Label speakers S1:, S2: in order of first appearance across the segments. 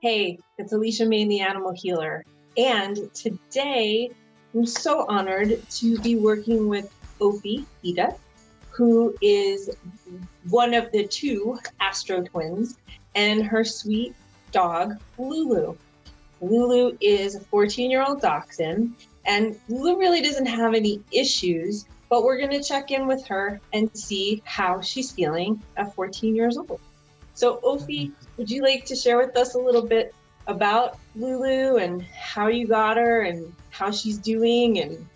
S1: Hey, it's Allecia Main, the animal healer. And today I'm so honored to be working with Ophi Ida, who is one of the two Astro twins, and her sweet dog, Lulu. Lulu is a 14-year-old dachshund, and Lulu really doesn't have any issues, but we're going to check in with her and see how she's feeling at 14 years old. So Ophi, would you like to share with us a little bit about Lulu and how you got her and how she's doing? And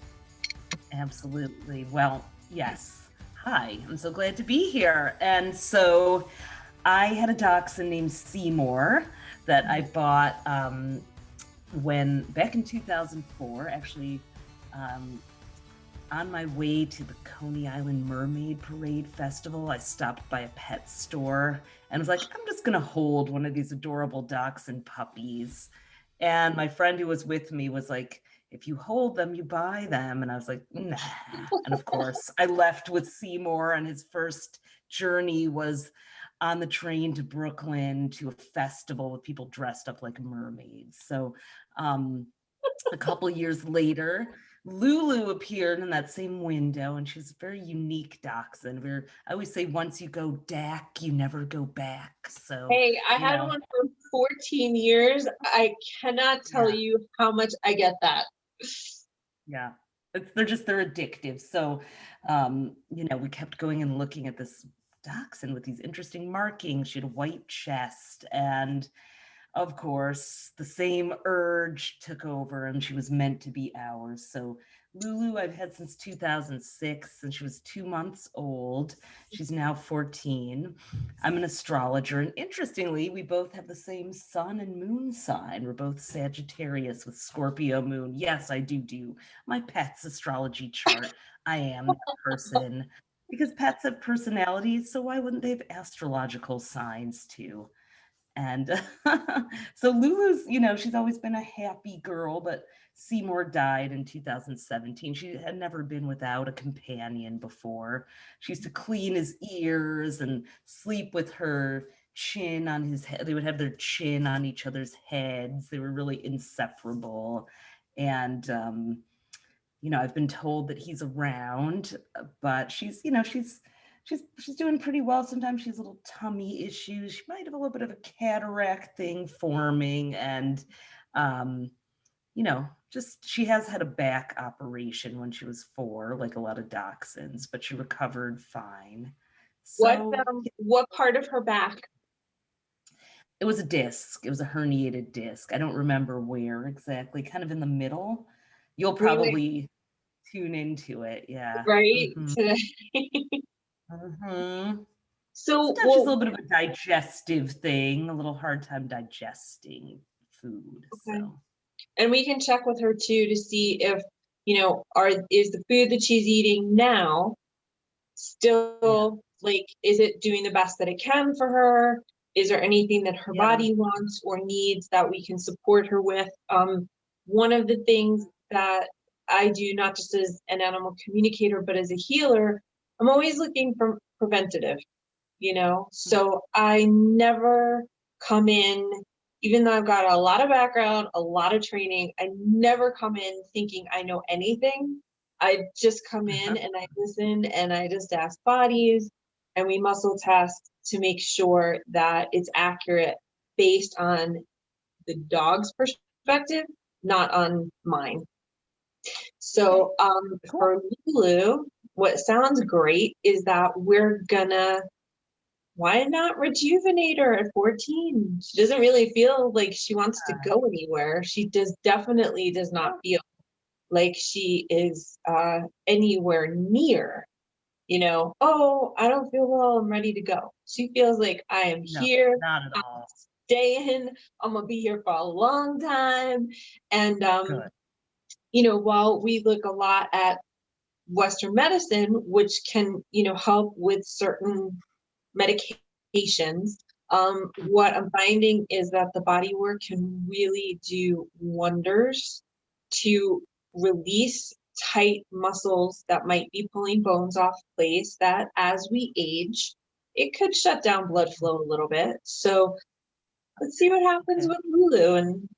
S2: Absolutely. Well, yes. Hi, I'm so glad to be here. And so I had a dachshund named Seymour that I bought back in 2004, actually, on my way to the Coney Island Mermaid Parade Festival. I stopped by a pet store and was like, I'm just going to hold one of these adorable dachshund puppies. And my friend who was with me was like, if you hold them, you buy them. And I was like, nah. And of course, I left with Seymour, and his first journey was on the train to Brooklyn to a festival with people dressed up like mermaids. So a couple years later, Lulu appeared in that same window, and she's a very unique dachshund. I always say, once you go DAC, you never go back. So
S1: hey, I had one for 14 years. I cannot tell you how much I get that.
S2: Yeah, they're addictive. So, we kept going and looking at this dachshund with these interesting markings. She had a white chest, and of course, the same urge took over, and she was meant to be ours. So Lulu, I've had since 2006, and she was 2 months old. She's now 14. I'm an astrologer, and interestingly, we both have the same sun and moon sign. We're both Sagittarius with Scorpio moon. Yes, I do my pet's astrology chart. I am that person because pets have personalities, so why wouldn't they have astrological signs too? And so Lulu's, she's always been a happy girl, but Seymour died in 2017. She had never been without a companion before. She used to clean his ears and sleep with her chin on his head. They would have their chin on each other's heads. They were really inseparable. And, I've been told that he's around, but she's doing pretty well. Sometimes she has little tummy issues. She might have a little bit of a cataract thing forming, and she has had a back operation when she was 4, like a lot of dachshunds, but she recovered fine.
S1: So, what part of her back?
S2: It was a disc. It was a herniated disc. I don't remember where exactly, kind of in the middle. You'll probably tune into it. Yeah.
S1: Right.
S2: Mm-hmm.
S1: So
S2: sometimes she's a little bit of a digestive thing, a little hard time digesting food. Okay. So,
S1: and we can check with her too to see if is the food that she's eating now still is it doing the best that it can for her? Is there anything that her body wants or needs that we can support her with? One of the things that I do, not just as an animal communicator, but as a healer, I'm always looking for preventative, so I never come in, even though I've got a lot of background, a lot of training, I never come in thinking I know anything. I just come in and I listen and I just ask bodies, and we muscle test to make sure that it's accurate based on the dog's perspective, not on mine. So for Lulu, what sounds great is that we're gonna, why not rejuvenate her at 14? She doesn't really feel like she wants to go anywhere. She definitely does not feel like she is anywhere near, oh, I don't feel well, I'm ready to go. She feels like I am here.
S2: Not at all.
S1: I'm staying. I'm gonna be here for a long time. And while we look a lot at Western medicine, which can, help with certain medications, what I'm finding is that the body work can really do wonders to release tight muscles that might be pulling bones off place, that as we age, it could shut down blood flow a little bit. So let's see what happens with Lulu and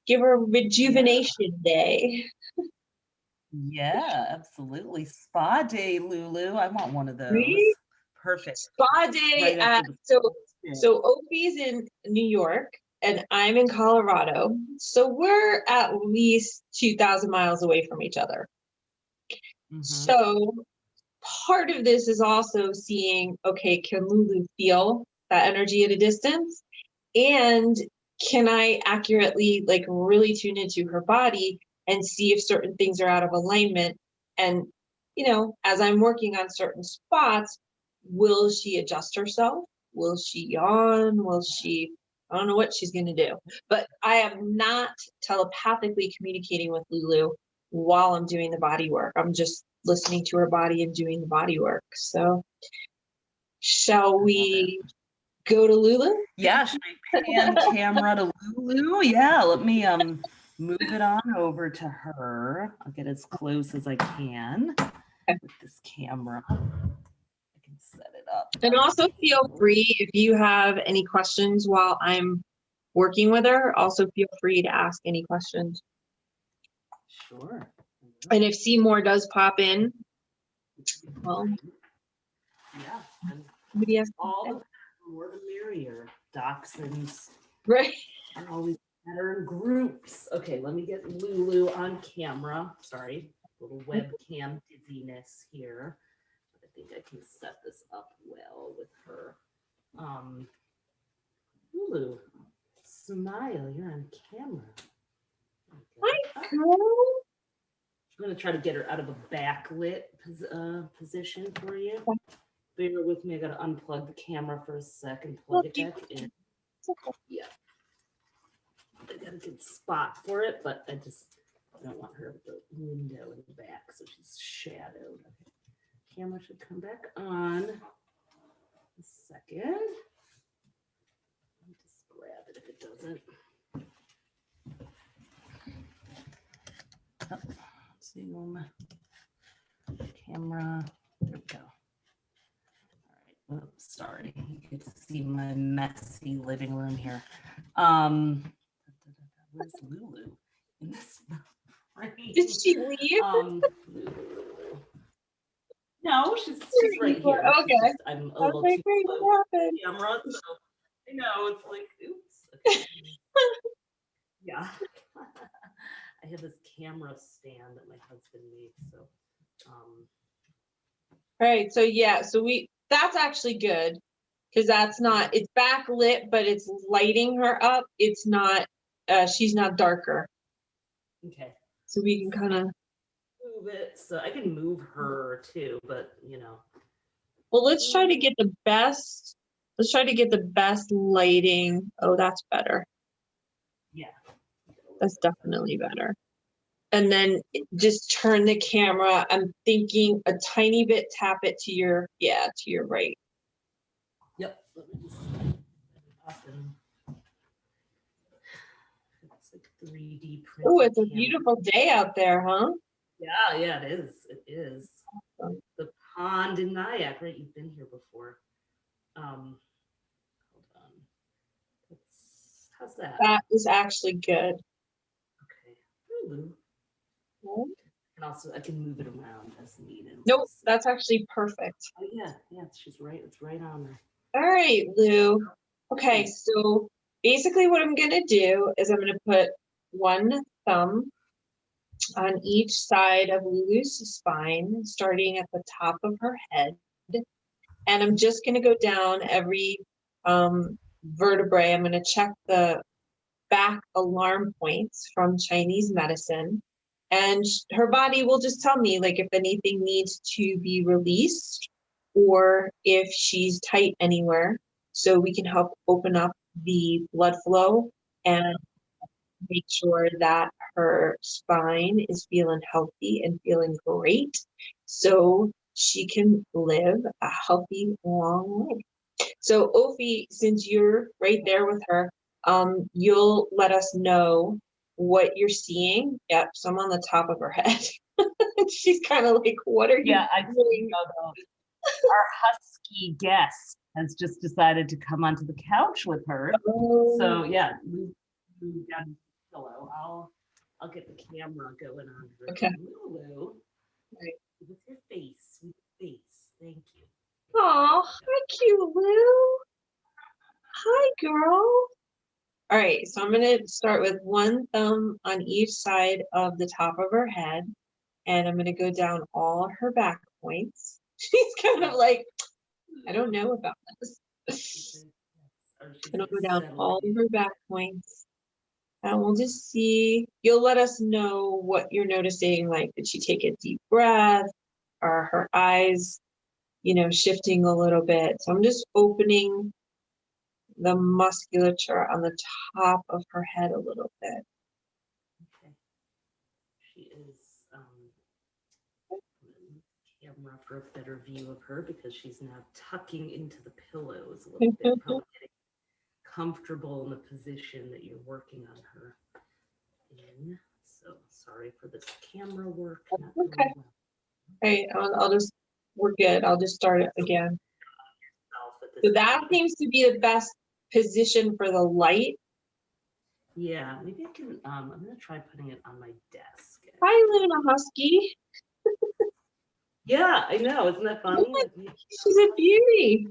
S1: give her rejuvenation day.
S2: Yeah, absolutely. Spa day, Lulu. I want one of those.
S1: Right?
S2: Perfect.
S1: Spa day
S2: Right
S1: at,
S2: after the
S1: so Opie's in New York and I'm in Colorado. So we're at least 2,000 miles away from each other. So part of this is also seeing, okay, can Lulu feel that energy at a distance? And can I accurately, like, really tune into her body and see if certain things are out of alignment? And, you know, as I'm working on certain spots, will she adjust herself? Will she yawn? Will she, I don't know what she's going to do. But I am not telepathically communicating with Lulu while I'm doing the body work. I'm just listening to her body and doing the body work. So, shall we go to Lulu?
S2: Yeah, should I pan camera to Lulu? Yeah, let me move it on over to her. I'll get as close as I can with this camera. I can set it up.
S1: And also feel free, if you have any questions while I'm working with her, also feel free to ask any questions.
S2: Sure.
S1: And if Seymour does pop in, well,
S2: yeah, and
S1: somebody has
S2: all the more the merrier. Dachshunds
S1: right.
S2: are always better in groups. Okay, let me get Lulu on camera. Sorry, little webcam dizziness here. I think I can set this up well with her. Lulu, smile, you're on camera.
S1: Hi, girl.
S2: I'm gonna try to get her out of a backlit position for you. Bear with me, I gotta unplug the camera for a second, plug it back in. Yeah. I got a good spot for it, but I don't want her with the window in the back, so she's shadowed. Okay. Camera should come back on. A second. Let me just grab it if it doesn't. Oh, zoom. Camera. There we go. All right. Oh, sorry. You can see my messy living room here. Where's Lulu in this frame?
S1: Did she leave?
S2: No, she's right here.
S1: Okay.
S2: Just, I'm a little too close to the camera, so I know it's like, oops. Okay. Yeah. I have this camera stand that my husband made, so.
S1: All right, so yeah, so that's actually good because that's not, it's backlit, but it's lighting her up. It's not, she's not darker.
S2: Okay.
S1: So we can kind of
S2: move it, so I can move her too, but you know.
S1: Well, let's try to get the best. Let's try to get the best lighting. Oh, that's better.
S2: Yeah.
S1: That's definitely better. And then just turn the camera. I'm thinking a tiny bit, tap it to your, to your right.
S2: Yep. Let me just set it up and it's like 3D print.
S1: Oh, it's a beautiful day out there, huh?
S2: Yeah, yeah, it is. It is. Awesome. The pond in Nyack, right? You've been here before. Hold on. How's that?
S1: That is actually good.
S2: Okay. Lulu. And also I can move it around as needed.
S1: Nope, that's actually perfect.
S2: Oh yeah, she's right. It's right on there.
S1: All right, Lou. Okay, so basically what I'm gonna do is I'm gonna put one thumb on each side of Lulu's spine, starting at the top of her head. And I'm just gonna go down every vertebrae. I'm gonna check the back alarm points from Chinese medicine. And her body will just tell me like if anything needs to be released or if she's tight anywhere, so we can help open up the blood flow and make sure that her spine is feeling healthy and feeling great so she can live a healthy, long life. So Ophi, since you're right there with her, you'll let us know what you're seeing. Yep, so I'm on the top of her head. She's kind of like, what are you
S2: doing? I know our husky guest has just decided to come onto the couch with her.
S1: Oh,
S2: So yeah, Lulu got a pillow. I'll get the camera going on her.
S1: okay.
S2: Lulu,
S1: Right.
S2: with your face, with your face. Thank you.
S1: Oh, hi, cute Lou. Hi, girl. All right, so I'm gonna start with one thumb on each side of the top of her head, and I'm gonna go down all her back points. She's kind of like, I don't know about this. And I'll go down all of her back points. And we'll just see, you'll let us know what you're noticing, like did she take a deep breath? Are her eyes, shifting a little bit? So I'm just opening the musculature on the top of her head a little bit.
S2: Okay. She is camera for a better view of her because she's now tucking into the pillows a little bit, probably getting comfortable in the position that you're working on her in. So sorry for this camera work. Not going
S1: Okay.
S2: well.
S1: Hey, we're good. I'll just start it again. So that seems to be the best position for the light.
S2: Yeah, maybe I can, I'm gonna try putting it on my desk.
S1: Hi, Luna Husky.
S2: Yeah, I know, isn't that funny?
S1: She's a beauty.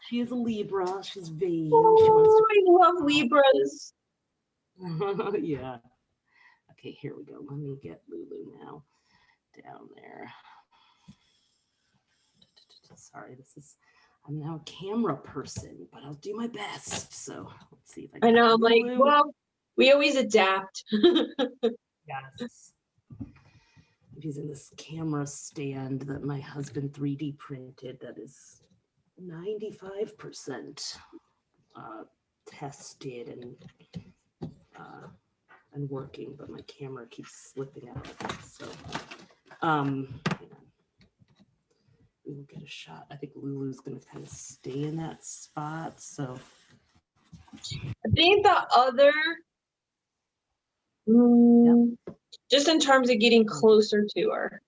S2: She is a Libra, she's vain.
S1: Oh, I love Libras.
S2: Yeah. Okay, here we go. Let me get Lulu now down there. Sorry, I'm now a camera person, but I'll do my best. So let's see if I can.
S1: I know, I'm like,
S2: Lulu.
S1: well, we always adapt.
S2: Yes. I'm using this camera stand that my husband 3D printed that is 95% tested and working, but my camera keeps slipping out of it. So we will get a shot. I think Lulu's gonna kind of stay in that spot. So
S1: I think the other, just in terms of getting closer to her,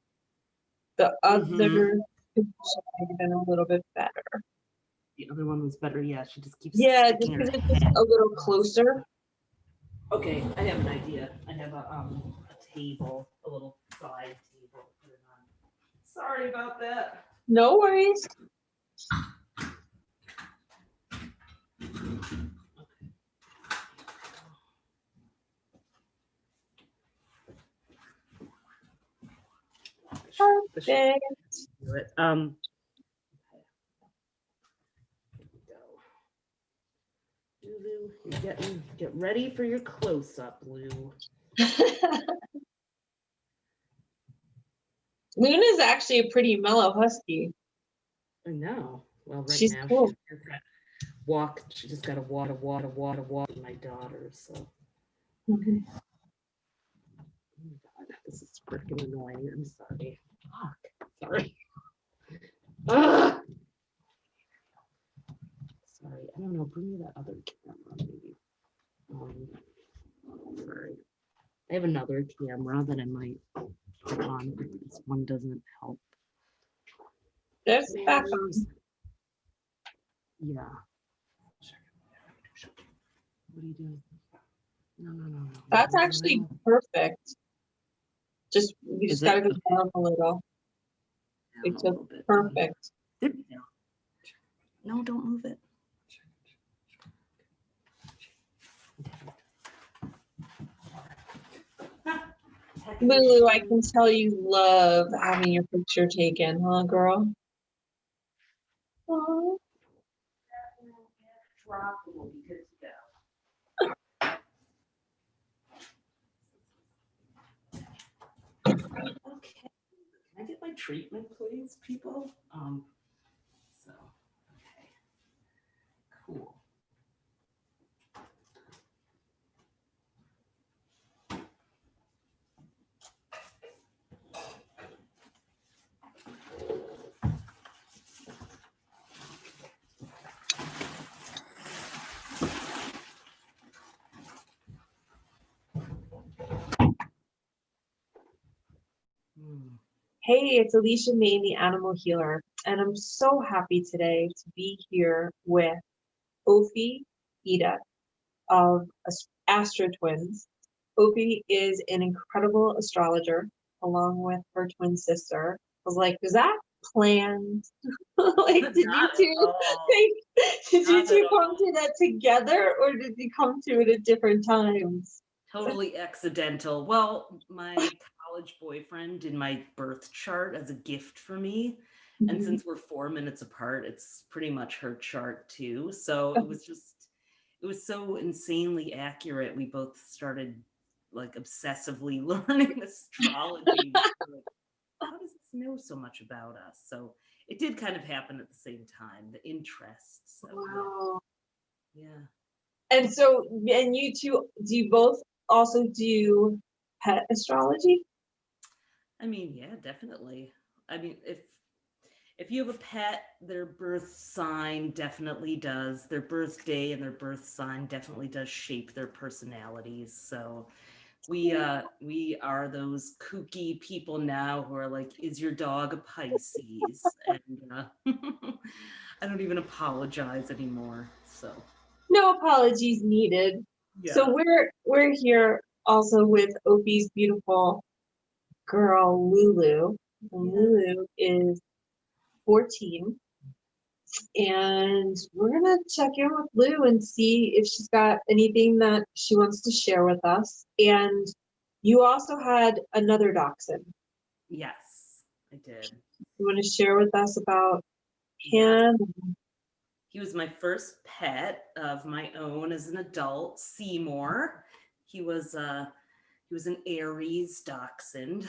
S1: the other position might have been a little bit better.
S2: The other one was better. Yeah, she just keeps
S1: just
S2: sticking her
S1: because it's
S2: head.
S1: a little closer.
S2: Okay, I have an idea. I have a table, a little side table. Sorry about that.
S1: No worries. Perfect.
S2: Do it. Lulu, get ready for your close-up, Lou.
S1: Luna's actually a pretty mellow husky.
S2: I know. Well, right
S1: She's
S2: now
S1: cool.
S2: she's got walk. She just got to walk my daughter. So. Okay. Oh God, this is freaking annoying. I'm sorry. Fuck. Sorry. Ah! Sorry. I don't know. Bring me that other camera, maybe. Sorry. I have another camera that I might put on. This one doesn't help.
S1: There's back on.
S2: Yeah. What are you doing? No.
S1: That's actually perfect. Just you just gotta go down a little. It's a perfect.
S2: There we go. No, don't move it.
S1: Lulu, I can tell you love having your picture taken, huh, girl? Aww.
S2: Okay. Can I get my treatment, please, people? Okay. Cool.
S1: Hey, it's Allecia Main, the animal healer. and I'm so happy today to be here with Ophi Ida of Astro Twins. Ophi is an incredible astrologer along with her twin sister. I was like, is that planned? Like, did you
S2: Not at
S1: two
S2: all.
S1: did you
S2: Not at
S1: two come
S2: all.
S1: to that together or did you come to it at different times?
S2: Totally accidental. Well, my college boyfriend did my birth chart as a gift for me. And
S1: Mhm.
S2: since we're 4 minutes apart, it's pretty much her chart too. So it was so insanely accurate. We both started like obsessively learning astrology. We're like, how does this know so much about us? So it did kind of happen at the same time, the interest. So yeah,
S1: Wow.
S2: yeah.
S1: And so, and you two, do you both also do pet astrology?
S2: I mean, yeah, definitely. I mean, if you have a pet, their birth sign definitely does. Their birthday and their birth sign definitely does shape their personalities. So we are those kooky people now who are like, is your dog a Pisces? And I don't even apologize anymore. So
S1: No apologies needed.
S2: yeah.
S1: So we're here also with Opie's beautiful girl Lulu. And
S2: Yeah.
S1: Lulu is 14, and we're gonna check in with Lou and see if she's got anything that she wants to share with us. And you also had another dachshund.
S2: Yes, I did.
S1: You want to share with us about
S2: Yes.
S1: him?
S2: He was my first pet of my own as an adult, Seymour. He was uh he was an Aries dachshund.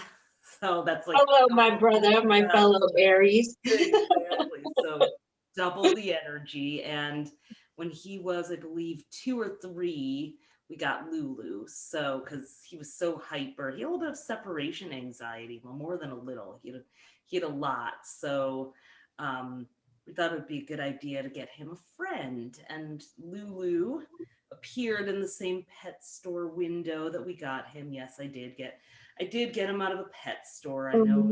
S2: So that's like
S1: Hello, my
S2: double,
S1: brother, my
S2: yes,
S1: fellow Aries.
S2: exactly. So double the energy. And when he was, I believe, 2 or 3, we got Lulu. So because he was so hyper, he had a little bit of separation anxiety. Well, more than a little. He had a lot. So we thought it would be a good idea to get him a friend. And Lulu appeared in the same pet store window that we got him. Yes, I did get him out of a pet store. I know,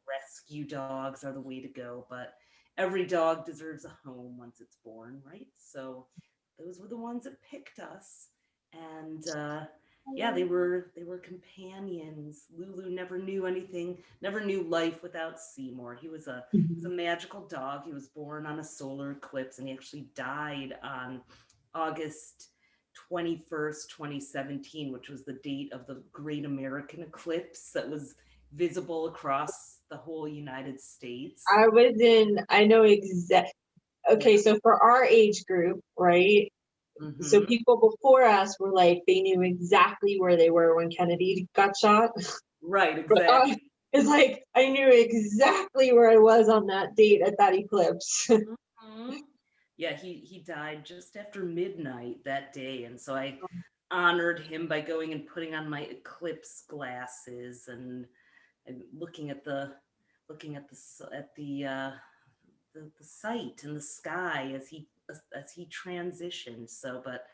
S2: rescue dogs are the way to go, but every dog deserves a home once it's born, right? So those were the ones that picked us. And yeah, they were companions. Lulu never knew anything, never knew life without Seymour. He was a magical dog. He was born on a solar eclipse, and he actually died on August 21st, 2017, which was the date of the Great American Eclipse that was visible across the whole United States.
S1: I know exact.
S2: Yeah.
S1: Okay, so for our age group, right? So
S2: Hmm.
S1: people before us were like, they knew exactly where they were when Kennedy got shot.
S2: Right,
S1: But
S2: exactly.
S1: it's like, I knew exactly where I was on that date at that eclipse.
S2: Mhm. Yeah, he died just after midnight that day, and so I honored him by going and putting on my eclipse glasses and looking at the sight and the sky as he transitioned. So, but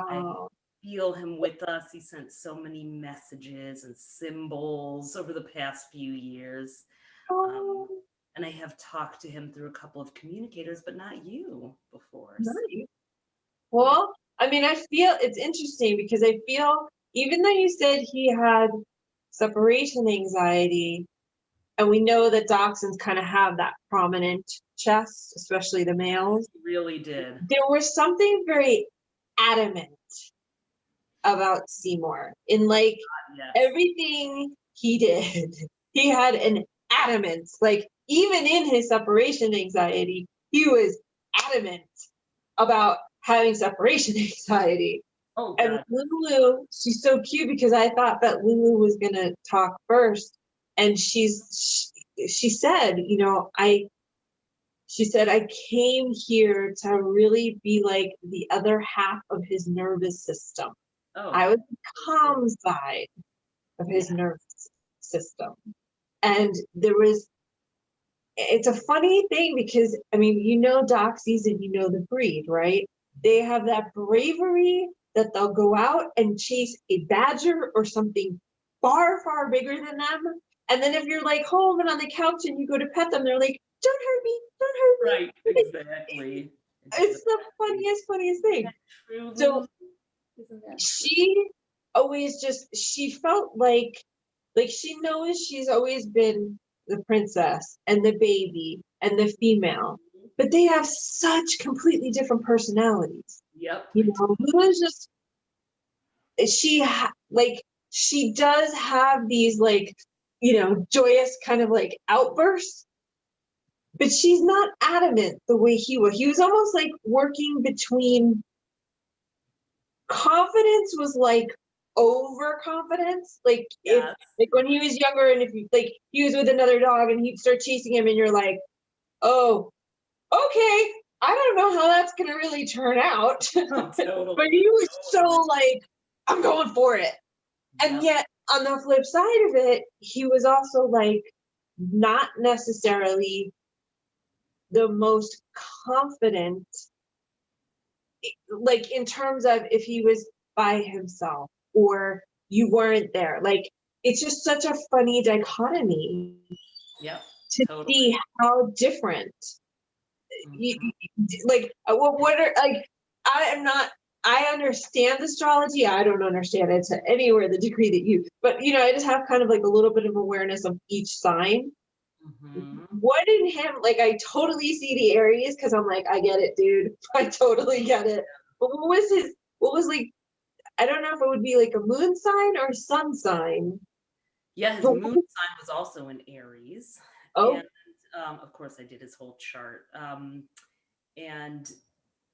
S2: I
S1: Wow.
S2: feel him with us. He sent so many messages and symbols over the past few years.
S1: Oh,
S2: Um, and I have talked to him through a couple of communicators, but not you before. So,
S1: nice.
S2: yeah.
S1: Well, I mean, I feel it's interesting because I feel even though you said he had separation anxiety, and we know that dachshunds kind of have that prominent chest, especially the males,
S2: He really did.
S1: there was something very adamant about Seymour in like
S2: Yes.
S1: everything he did. He had an adamance, like even in his separation anxiety, he was adamant about having separation anxiety.
S2: Oh,
S1: And
S2: God.
S1: Lulu, she's so cute because I thought that Lulu was gonna talk first, and she said, she said, I came here to really be like the other half of his nervous system.
S2: Oh,
S1: I was the
S2: so sweet.
S1: calm side of his
S2: Yeah.
S1: nervous system. And it's a funny thing because, I mean, Doxies and the breed, right? They have that bravery that they'll go out and chase a badger or something far, far bigger than them. And then if you're like home and on the couch and you go to pet them, they're like, don't hurt me, don't hurt me.
S2: Right, exactly.
S1: It's the
S2: Exactly.
S1: funniest thing.
S2: True,
S1: So
S2: Lulu? Isn't that true?
S1: she always just, she felt like she knows she's always been the princess and the baby and the female,
S2: Mhm.
S1: but they have such completely different personalities.
S2: Yep,
S1: You
S2: I
S1: know, Lulu's just, like, she does have these, like, joyous kind of like outbursts, but she's not adamant the way he was. He was almost like working between confidence, was like overconfidence. Like if,
S2: yes.
S1: like when he was younger and if like he was with another dog and he'd start chasing him and you're like, oh, okay, I don't know how that's gonna really turn out.
S2: Oh,
S1: But
S2: totally,
S1: he was so
S2: totally.
S1: like, I'm going for it. And
S2: Yep,
S1: yet on the flip side of it, he was also like not necessarily the most confident, like in terms of if he was by himself or you weren't there. Like it's just such a funny dichotomy
S2: yep,
S1: to
S2: totally.
S1: see how different you,
S2: Mhm.
S1: like what are like, I am not, I understand astrology, I don't understand it to anywhere the degree that you, but I just have kind of like a little bit of awareness of each sign.
S2: Mhm.
S1: What in him, like I totally see the Aries because I'm like, I get it, dude. I totally get it. But what was like, I don't know if it would be like a moon sign or sun sign.
S2: Yeah, his
S1: But
S2: moon sign was also in Aries, and
S1: oh
S2: of course, I did his whole chart. And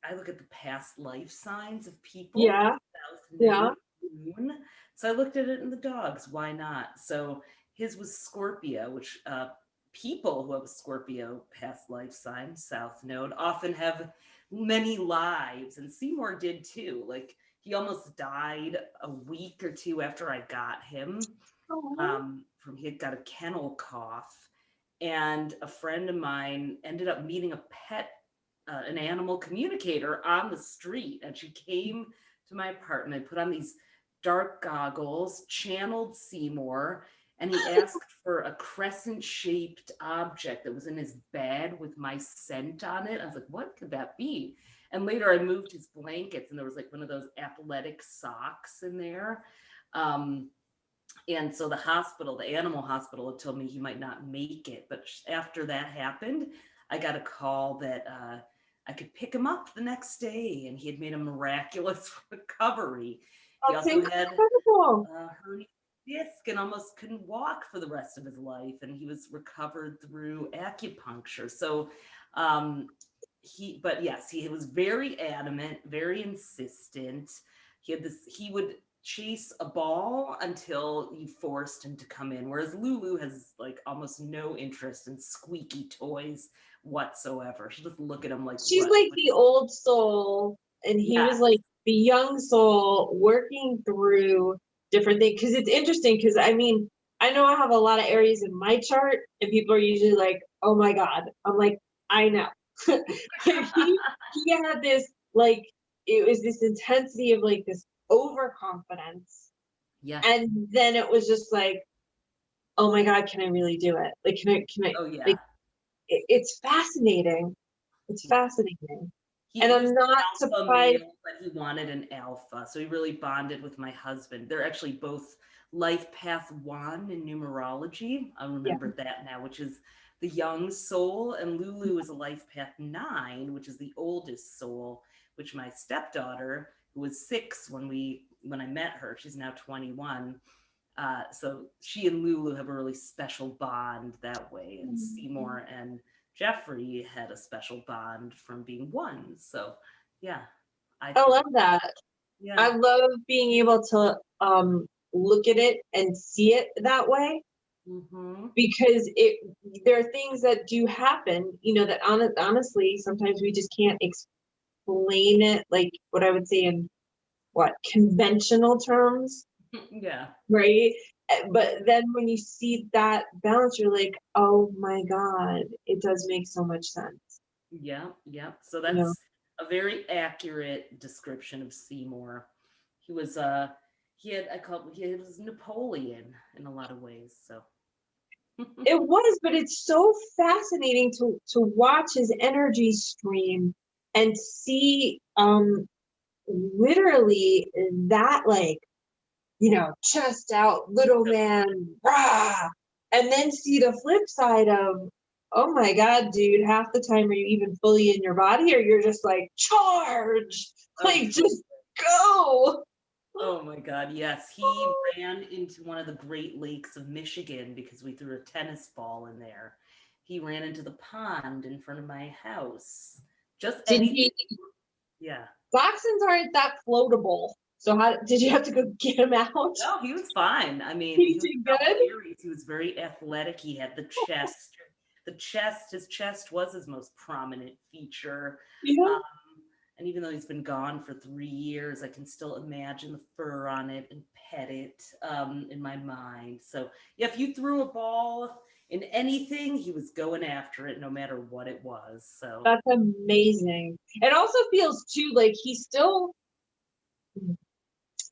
S2: I look at the past life signs of people,
S1: yeah,
S2: South
S1: yeah.
S2: Node, Moon. So I looked at it in the dogs. Why not? So his was Scorpio, which people who have a Scorpio past life sign, South Node, often have many lives. And Seymour did too. Like he almost died a week or two after I got him.
S1: Oh,
S2: From he had got a kennel cough, and a friend of mine ended up meeting a pet, an animal communicator on the street, and she came to my apartment, put on these dark goggles, channeled Seymour, and he asked for a crescent-shaped object that was in his bed with my scent on it. I was like, what could that be? And later I moved his blankets, and there was like one of those athletic socks in there. Um, and so the hospital, the animal hospital, had told me he might not make it. But after that happened, I got a call that I could pick him up the next day, and he had made a miraculous recovery. He
S1: that's
S2: also had
S1: incredible.
S2: herniated disc and almost couldn't walk for the rest of his life, and he was recovered through acupuncture. So but yes, he was very adamant, very insistent. He would chase a ball until you forced him to come in, whereas Lulu has like almost no interest in squeaky toys whatsoever. She'll just look at him like,
S1: She's
S2: what?
S1: like the old soul, and he was
S2: Yes.
S1: like the young soul working through different things. Because it's interesting, because I mean, I know I have a lot of Aries in my chart, and people are usually like, "Oh my God." I'm like, I know. He had this like, it was this intensity of like this overconfidence,
S2: Yeah.
S1: and then it was just like, oh my God, can I really do it? Like, can I
S2: Oh yeah.
S1: like, it's fascinating. It's
S2: Yeah.
S1: fascinating. And
S2: He was
S1: I'm not
S2: an alpha
S1: surprised.
S2: male, but he wanted an alpha. So he really bonded with my husband. They're actually both life path one in numerology. I
S1: Yeah.
S2: remember that now, which is the young soul. And Lulu is a life path nine, which is the oldest soul, which my stepdaughter, who was 6 when I met her, she's now 21. So she and Lulu have a really special bond that way. And Seymour and Jeffrey had a special bond from being one. So yeah, I
S1: I
S2: think,
S1: love that.
S2: yeah.
S1: I love being able to look at it and see it that way,
S2: Mm-hmm.
S1: because there are things that do happen, that honestly sometimes we just can't explain it, like what I would say in what conventional terms,
S2: Yeah.
S1: right? But then when you see that balance, you're like, oh my God, it does make so much sense.
S2: Yeah. Yeah. So
S1: You know,
S2: that's a very accurate description of Seymour. He was he was Napoleon in a lot of ways. So
S1: It was, but it's so fascinating to watch his energy stream and see literally that, like, chest out little man, rah, and then see the flip side of, oh my God, dude, half the time are you even fully in your body, or you're just like, charge,
S2: Oh,
S1: like, just go.
S2: oh my God, yes. He ran into one of the Great Lakes of Michigan because we threw a tennis ball in there. He ran into the pond in front of my house. Just
S1: Did
S2: anything.
S1: he,
S2: Yeah.
S1: Dachshunds aren't that floatable. So how did you have to go get him out?
S2: No, he was fine. I mean,
S1: He
S2: he was
S1: did
S2: no
S1: good.
S2: Aries. He was very athletic. He had the chest. His chest was his most prominent feature.
S1: Yeah.
S2: Um, and even though he's been gone for 3 years, I can still imagine the fur on it and pet it in my mind. So, yeah, if you threw a ball in anything, he was going after it no matter what it was. So,
S1: That's amazing. It also feels too like he's still,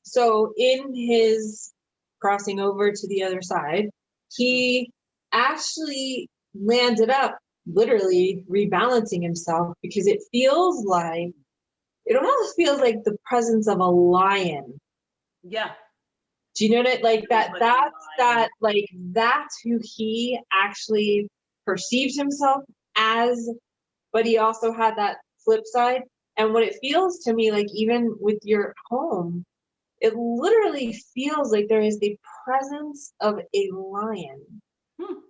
S1: so in his crossing over to the other side, he actually landed up literally rebalancing himself, because it almost feels like the presence of a lion.
S2: yeah,
S1: Do you know that, like,
S2: it was like a lion.
S1: that's who he actually perceives himself as, but he also had that flip side. And what it feels to me, like, even with your home, it literally feels like there is the presence of a lion
S2: Hmm.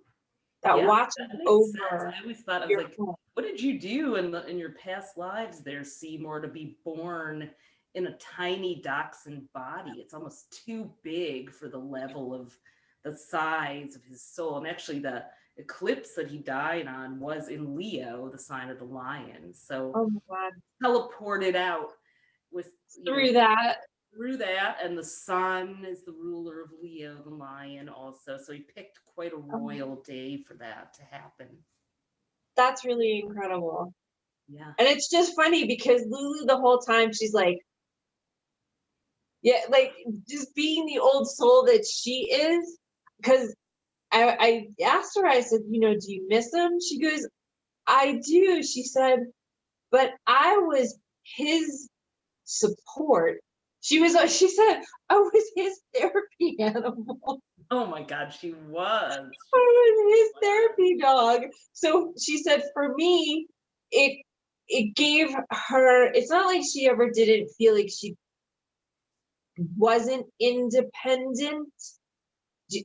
S1: that
S2: Yeah,
S1: watches
S2: that makes sense.
S1: over
S2: I always thought, I was
S1: your
S2: like,
S1: home.
S2: what did you do in your past lives there, Seymour, to be born in a tiny dachshund body? It's almost too big for the level of the size of his soul. And actually, the eclipse that he died on was in Leo, the sign of the lion. So
S1: Oh my God.
S2: teleported out with,
S1: Through that,
S2: through that, and the sun is the ruler of Leo, the lion, also. So he picked quite a
S1: um,
S2: royal day for that to happen.
S1: that's really incredible.
S2: Yeah.
S1: And it's just funny because Lulu, the whole time, she's like, yeah, like, just being the old soul that she is. Because I asked her, I said, do you miss him? She goes, I do. She said, but I was his support. She said, I was his therapy animal.
S2: Oh my God, she was.
S1: I
S2: She
S1: was his
S2: was.
S1: therapy dog. So she said, for me, it gave her, it's not like she ever didn't feel like she wasn't independent,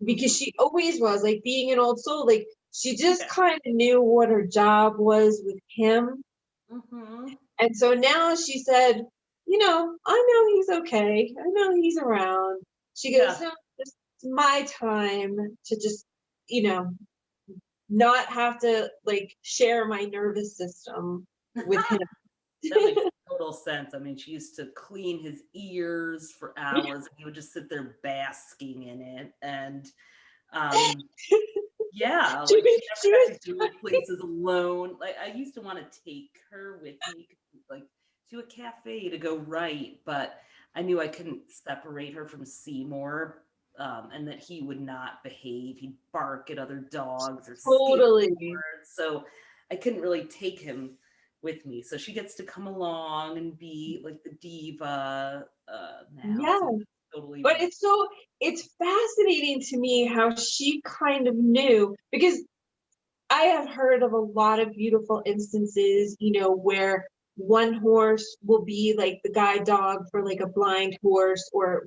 S1: because
S2: Mhm.
S1: she always was, like, being an old soul, like, she just
S2: Yeah.
S1: kind of knew what her job was with him.
S2: Mhm.
S1: And so now she said, I know he's okay. I know he's around. She goes,
S2: Yeah.
S1: no, it's my time to just, you know, not have to, like, share my nervous system with him.
S2: That makes total sense. I mean, she used to clean his ears for hours, and he would just sit there basking in it. And um, yeah, like she
S1: She
S2: never got
S1: was
S2: to go places alone. Like I used to want to take her with me, like to a cafe to go write, but I knew I couldn't separate her from Seymour, and that he would not behave. He'd bark at other dogs or skip
S1: totally,
S2: boards, so I couldn't really take him with me. So she gets to come along and be like the diva now.
S1: yeah.
S2: So that's totally
S1: But
S2: wonderful.
S1: it's fascinating to me how she kind of knew, because I have heard of a lot of beautiful instances, where one horse will be like the guide dog for, like, a blind horse, or,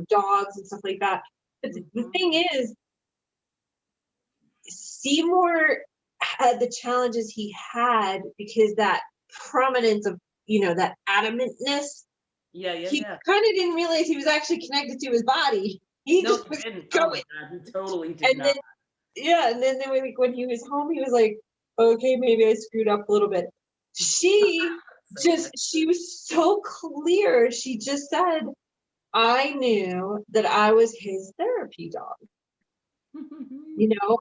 S1: dogs and stuff like that. But the
S2: Mhm.
S1: thing is, Seymour had the challenges he had because that prominence of, that adamantness,
S2: Yeah, yeah,
S1: he
S2: yeah.
S1: kind of didn't realize he was actually connected to his body. He
S2: No,
S1: just
S2: he
S1: was
S2: didn't. Oh my
S1: going.
S2: God, he totally did
S1: And
S2: not.
S1: then, yeah, and then when he was home, he was like, okay, maybe I screwed up a little bit.
S2: So funny.
S1: She was so clear. She just said, I knew that I was his therapy dog,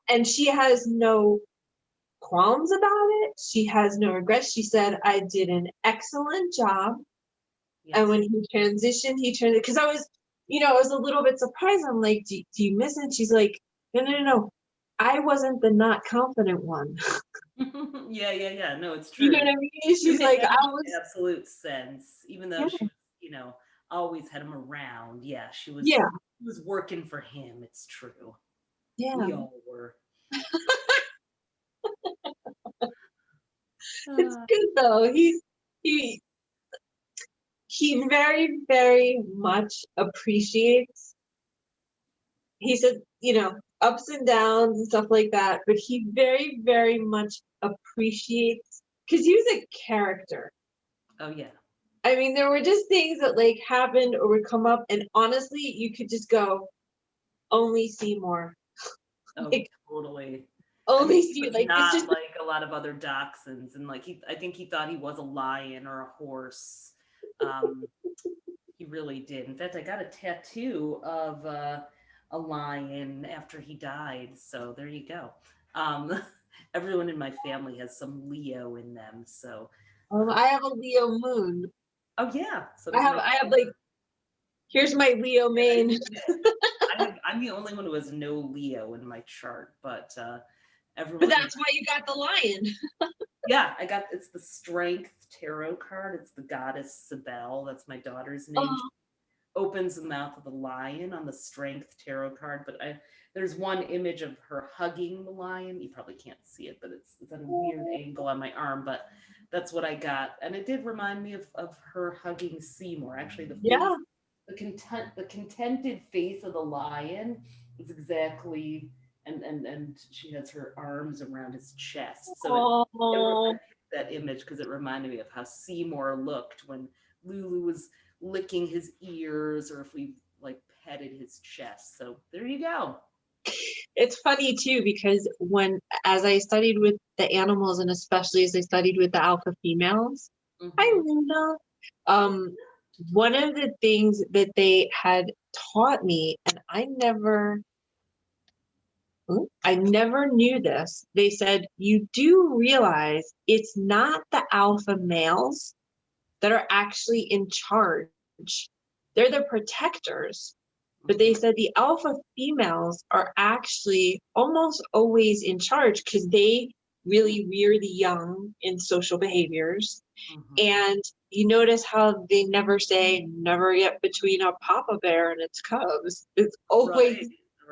S1: and she has no qualms about it. She has no regrets. She said, I did an excellent job. And
S2: Yes.
S1: when he transitioned, because I was a little bit surprised. I'm like, do you miss it? She's like, no, no, no, no. I wasn't the not confident one.
S2: Yeah. No, it's
S1: You know
S2: true.
S1: what I mean?
S2: I
S1: She's
S2: mean, it
S1: like,
S2: kind
S1: I
S2: of makes
S1: was,
S2: absolute sense, even though she
S1: yeah,
S2: was, always had him around. Yeah,
S1: yeah,
S2: she was working for him. It's true.
S1: yeah.
S2: We all were.
S1: It's
S2: Uh,
S1: good though. He he very, very much appreciates. He said, ups and downs and stuff like that, but he very, very much appreciates because he was a character.
S2: oh yeah.
S1: I mean, there were just things that like happened or would come up, and honestly, you could just go, only Seymour.
S2: Oh,
S1: Like,
S2: totally. I mean,
S1: only
S2: he
S1: see,
S2: was
S1: like, it's
S2: not
S1: just,
S2: like a lot of other dachshunds, and like I think he thought he was a lion or a horse. Um, he really did. In fact, I got a tattoo of a lion after he died. So there you go. Um, everyone in my family has some Leo in them. So,
S1: I have a Leo moon.
S2: oh yeah, so
S1: I
S2: does
S1: have,
S2: my
S1: I have
S2: daughter.
S1: like, here's my Leo mane.
S2: I'm the only one who has no Leo in my chart, but
S1: But
S2: everyone in
S1: that's why you got the lion.
S2: yeah, it's the Strength Tarot card. It's the goddess Sibel. That's my daughter's name. She
S1: Oh,
S2: opens the mouth of the lion on the Strength Tarot card, but there's one image of her hugging the lion. You probably can't see it, but it's at a weird angle on my arm, but that's what I got. And it did remind me of her hugging Seymour. Actually, the face,
S1: yeah.
S2: the contented face of the lion is exactly and she has her arms around his chest. So I
S1: Oh,
S2: picked that image because it reminded me of how Seymour looked when Lulu was licking his ears or if we like petted his chest. So there you go.
S1: it's funny too, because as I studied with the animals and especially as I studied with the alpha females, hi
S2: Mm-hmm.
S1: Luna. Um, one of the things that they had taught me, and I never knew this. They said, you do realize it's not the alpha males that are actually in charge. They're the protectors. But they
S2: Mm-hmm.
S1: said the alpha females are actually almost always in charge because they really rear the young in social behaviors.
S2: Mm-hmm.
S1: And you notice how they never say never get between a papa bear and its cubs. It's
S2: Right.
S1: always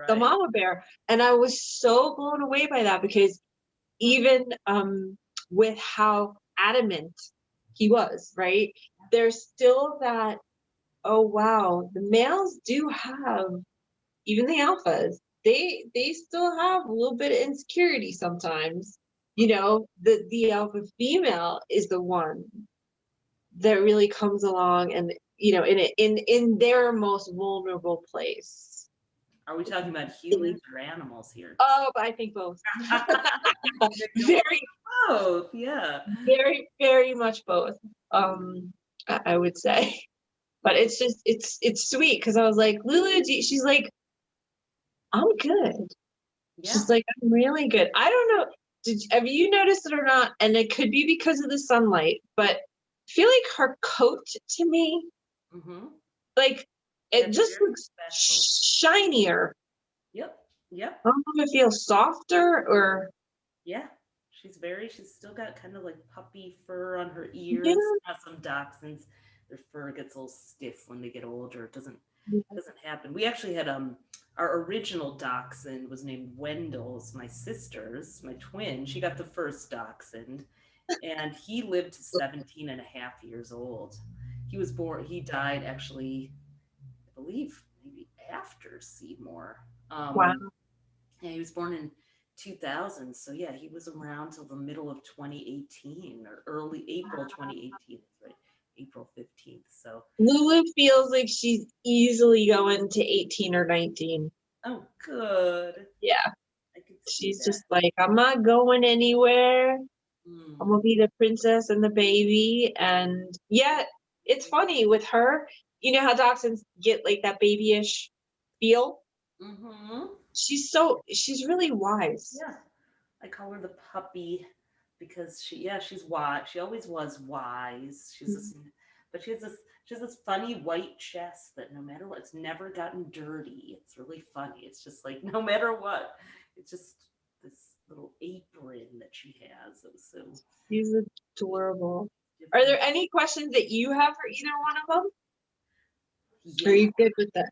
S1: the
S2: Right.
S1: mama bear. And I was so blown away by that because even with how adamant he was, right? There's still that, oh wow, the males do have, even the alphas, they still have a little bit of insecurity sometimes. The alpha female is the one that really comes along and in their most vulnerable place.
S2: Are we talking about humans or animals here? Just
S1: Oh, but I think both.
S2: you'll
S1: Very,
S2: both. Yeah.
S1: very, very much both. I would say. But it's just it's sweet because I was like, Lulu, she's like, I'm good.
S2: Yeah.
S1: She's like, I'm really good. I don't know. Have you noticed it or not? And it could be because of the sunlight, but I feel like her coat to me,
S2: Mm-hmm.
S1: like
S2: Yeah,
S1: it
S2: it's
S1: just
S2: very
S1: looks
S2: special.
S1: shinier.
S2: Yep. Yep.
S1: I don't know if it feels softer or
S2: Yeah. She's still got kind of like puppy fur on her
S1: yeah.
S2: ears. Some dachshunds, their fur gets a little stiff when they get older. It doesn't happen. We actually had our original dachshund was named Wendell's, my sister's, my twin. She got the first dachshund and he lived to 17 and a half years old. He died actually, I believe, maybe after Seymour.
S1: Wow.
S2: Yeah, he was born in 2000. So yeah, he was around till the middle of 2018 or early April 2018, right? April 15th. So,
S1: Lulu feels like she's easily going to 18 or 19.
S2: oh, good.
S1: Yeah.
S2: I could see
S1: She's
S2: that.
S1: just like, I'm not going anywhere. I'm
S2: Mm.
S1: gonna be the princess and the baby. And yet, it's funny with her, you know how dachshunds get like that babyish feel?
S2: Mm-hmm.
S1: She's really wise.
S2: Yeah. I call her the puppy because she's wise. She always was wise. But she has this funny white chest that no matter what, it's never gotten dirty. It's really funny. It's just like no matter what, it's just this little apron that she has. That was so
S1: She's adorable. Are
S2: different.
S1: there any questions that you have for either one of them? Or are
S2: Yeah,
S1: you good with that?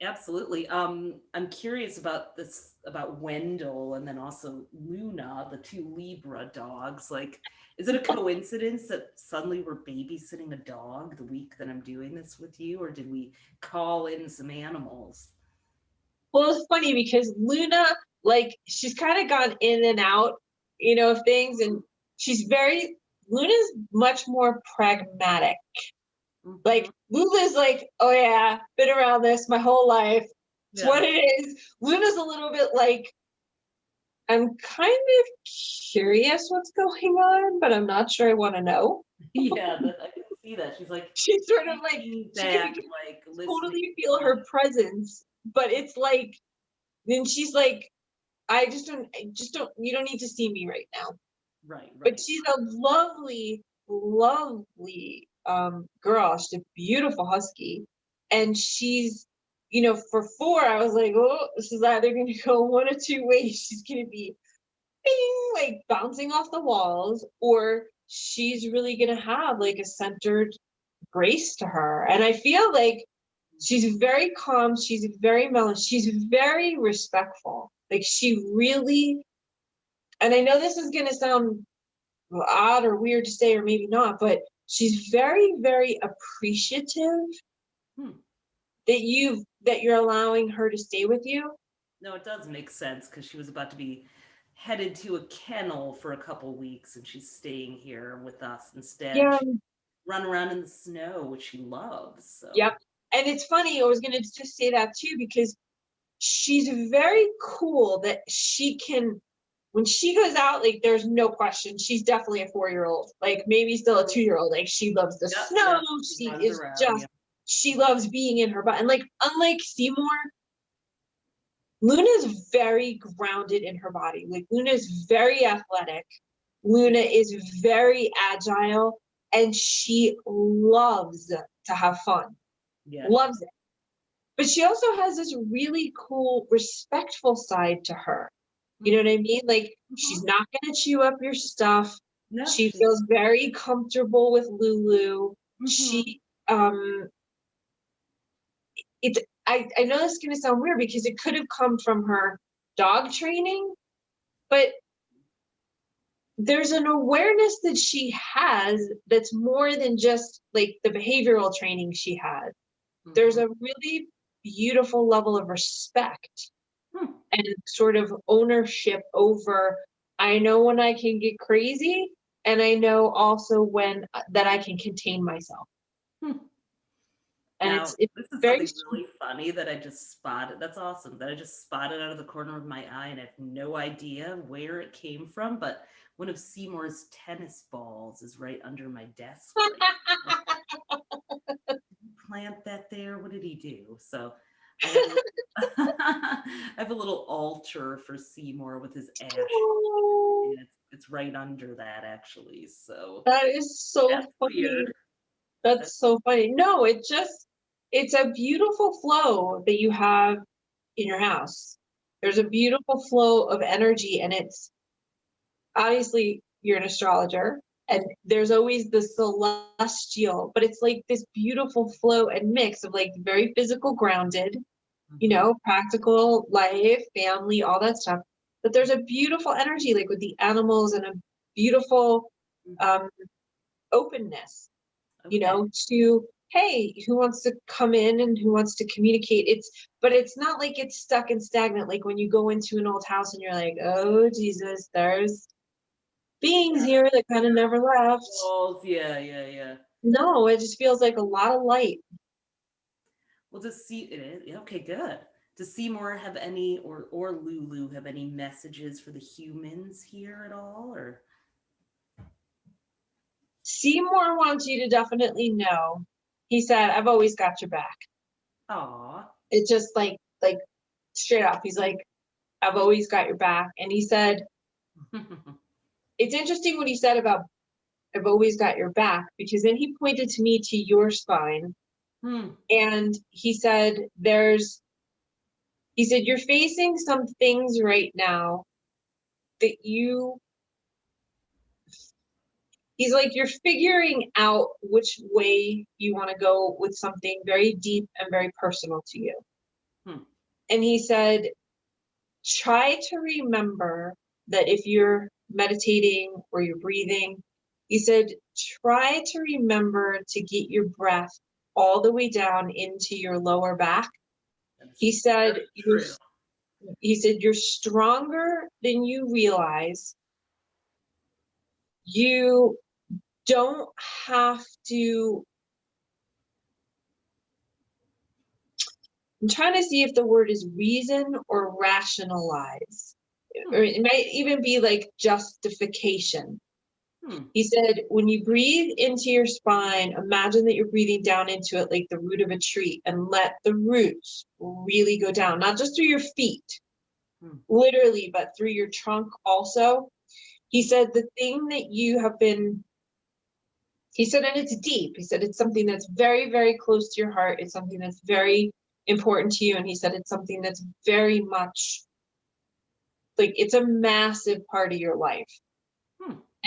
S2: absolutely. I'm curious about this, about Wendell and then also Luna, the two Libra dogs. Like, is it a coincidence that suddenly we're babysitting a dog the week that I'm doing this with you, or did we call in some animals?
S1: Well, it's funny because Luna, like, she's kind of gone in and out, of things, and Luna's much more pragmatic. Like,
S2: Mhm.
S1: Lula's like, oh yeah, been around this my whole life. It's
S2: Yeah.
S1: what it is. Luna's a little bit like, I'm kind of curious what's going on, but I'm not sure I want to know.
S2: Yeah, I can see that. She's like
S1: She's sort of like,
S2: thinking
S1: she can
S2: back, like listening.
S1: totally feel her presence, but it's like, then she's like, you don't need to see me right now.
S2: Right,
S1: But
S2: right.
S1: she's a lovely, lovely girl. She's a beautiful husky. And she's, for 4, I was like, oh, this is either gonna go one or two ways. She's gonna be bing, like bouncing off the walls, or she's really gonna have like a centered grace to her. And I feel like she's very calm, she's very mellow, she's very respectful. Like she really, and I know this is gonna sound odd or weird to say, or maybe not, but she's very, very appreciative
S2: Hmm.
S1: that you're allowing her to stay with you.
S2: No, it does make sense because she was about to be headed to a kennel for a couple weeks and she's staying here with us instead.
S1: Yeah.
S2: She run around in the snow, which she loves. So
S1: Yep. And it's funny, I was gonna just say that too, because she's very cool that she can, when she goes out, like there's no question, she's definitely a 4-year-old, like maybe still a 2-year-old. Like she loves the
S2: yep,
S1: snow,
S2: yep. She
S1: she
S2: runs
S1: is
S2: around.
S1: just,
S2: Yeah.
S1: she loves being in her butt. And like, unlike Seymour, Luna's very grounded in her body. Like Luna's very athletic. Luna is very agile, and she loves to have fun.
S2: Yeah.
S1: Loves it. But she also has this really cool, respectful side to her. You know what I mean? Like she's
S2: Mhm.
S1: not gonna chew up your stuff.
S2: No,
S1: She feels very comfortable with Lulu.
S2: mhm.
S1: She it's I know this is gonna sound weird because it could have come from her dog training, but there's an awareness that she has that's more than just like the behavioral training she had. There's
S2: Mhm.
S1: a really beautiful level of respect
S2: Hmm.
S1: and sort of ownership over, I know when I can get crazy, and I know also when that I can contain myself.
S2: Hmm.
S1: And
S2: Now,
S1: it's
S2: this is
S1: very
S2: something really funny that I just spotted. That's awesome. That I just spotted out of the corner of my eye, and I have no idea where it came from. But one of Seymour's tennis balls is right under my desk right now. Did he plant that there? What did he do? So I have I have a little altar for Seymour with his ash, and it's right under that actually. So
S1: that is so
S2: that's weird.
S1: funny.
S2: That's,
S1: That's so funny. No, it's a beautiful flow that you have in your house. There's a beautiful flow of energy, and it's obviously you're an astrologer, and there's always the celestial, but it's like this beautiful flow and mix of like very physical grounded,
S2: mhm.
S1: practical life, family, all that stuff. But there's a beautiful energy like with the animals, and a beautiful
S2: Mhm.
S1: um openness,
S2: Okay.
S1: to, hey, who wants to come in and who wants to communicate. But it's not like it's stuck and stagnant, like when you go into an old house and you're like, oh Jesus, there's beings here that kind of never left.
S2: Walls, yeah, yeah, yeah.
S1: No, it just feels like a lot of light.
S2: Well, does see it is yeah, okay, good. Does Seymour have any, or Lulu have any messages for the humans here at all, or?
S1: Seymour wants you to definitely know, he said, I've always got your back.
S2: Aw.
S1: It's just like straight up, he's like, I've always got your back. And he said, it's interesting what he said about I've always got your back, because then he pointed to me to your spine,
S2: Hmm.
S1: and he said, you're facing some things right now that he's like, you're figuring out which way you want to go with something very deep and very personal to you. And he said, try to remember that if you're meditating or you're breathing, he said, try to remember to get your breath all the way down into your lower back. He said, you're stronger than you realize. You don't have to, I'm trying to see if the word is reason or rationalize, or it might even be like justification. He said, when you breathe into your spine, imagine that you're breathing down into it like the root of a tree, and let the roots really go down, not just through your feet, literally, but through your trunk also. He said, the thing that you have been, he said, and it's deep. He said, it's something that's very, very close to your heart. It's something that's very important to you. And he said, it's something that's very much like, it's a massive part of your life.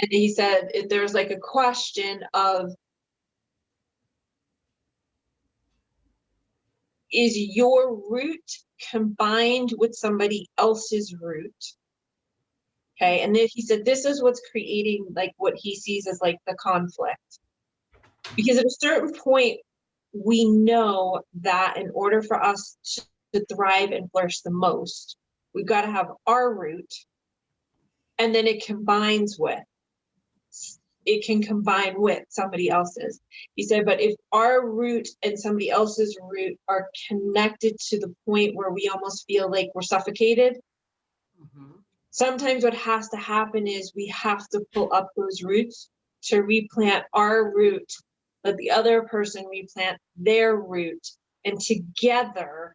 S1: And he said, if there's like a question of, is your root combined with somebody else's root? Okay. And then he said, this is what's creating like what he sees as like the conflict. Because at a certain point, we know that in order for us to thrive and flourish the most, we've got to have our root, and then it can combine with somebody else's. He said, but if our root and somebody else's root are connected to the point where we almost feel like we're suffocated, sometimes what has to happen is we have to pull up those roots to replant our root, let the other person replant their root, and together,